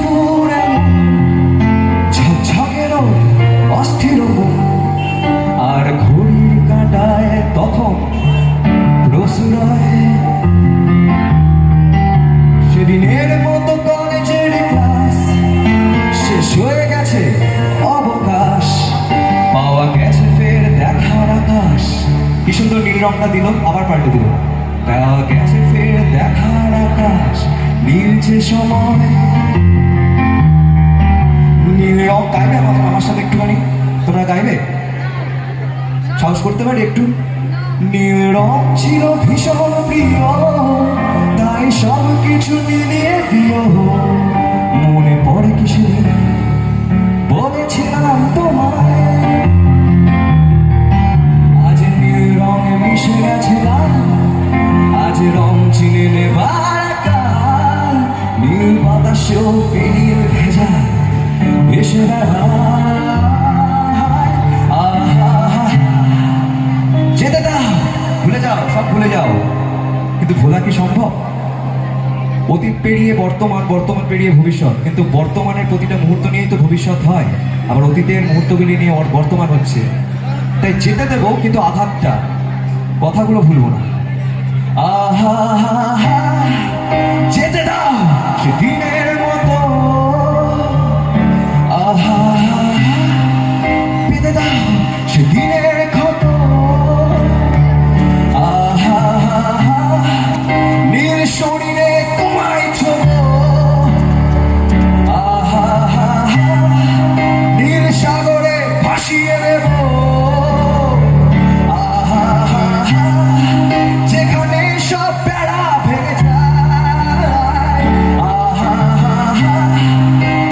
দুপুর ঝকঝকের অস্থির আর ঘড়ির কাঁটায় তখন প্রসূরয়। সেদিনের মতো কলেজের ক্লাস শেষ হয়ে গেছে, অবকাশ পাওয়া গেছে ফের দেখার আকাশ। কি সুন্দর নীল রংটা দিল, আবার পাল্টে দিল। পাওয়া গেছে ফের দেখার আকাশ, নীলছে সময়। নীল রং গাইবে আমার সাথে একটুখানি? তোমরা গাইবে? সাহস করতে পারি একটু? নীল রং ছিল ভীষণ প্রিয়, তাই সব কিছু মিলিয়ে দিও। মনে পড়ে কি সেদিন বলেছিলাম তোমায়, আজ নীল রঙে মিশে গেছে লাল, আজ রং চিনে নেবার কাল। নীল বাতাসেও নীল ভেজা ভেসে বেড়ায়। যেতে দাও, ভুলে যাও, সব ভুলে যাও। কিন্তু ভোলা কি সম্ভব? অতীত পেরিয়ে বর্তমান, বর্তমান পেরিয়ে ভবিষ্যৎ, কিন্তু বর্তমানের প্রতিটা মুহূর্ত নিয়েই তো ভবিষ্যৎ হয়, আবার অতীতের মুহূর্তগুলি নিয়ে বর্তমান হচ্ছে। তাই যেতে দেবো, কিন্তু আঘাতটা, কথাগুলো ভুলবো না। আহা যেতে দাও সেদিনের মতো, আহা পেতে দাও সেদিনের ক্ষত। আহা নীল শরীরে তোমায় ছোঁব, আহা নীল সাগরে ভাসিয়ে দেব। যেখানে সব বেড়া ভেঙে যায়,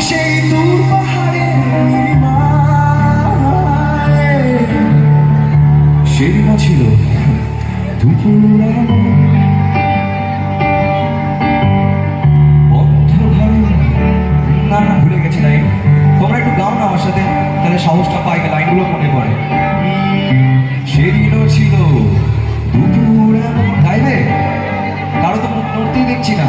সেই দূর পাহাড়ের নীলিমায়। সেদিনও ছিল দুপুর বন্ধ ঘরে। না না, ভুলে গেছি লাইন। তোমরা একটু গাও না আমার সাথে, তাহলে সাহসটা পাই, লাইনগুলো মনে পড়ে। সেদিনও ছিল দুপুর। গাইবে? কারো তো মুখ নড়তেই দেখছি না।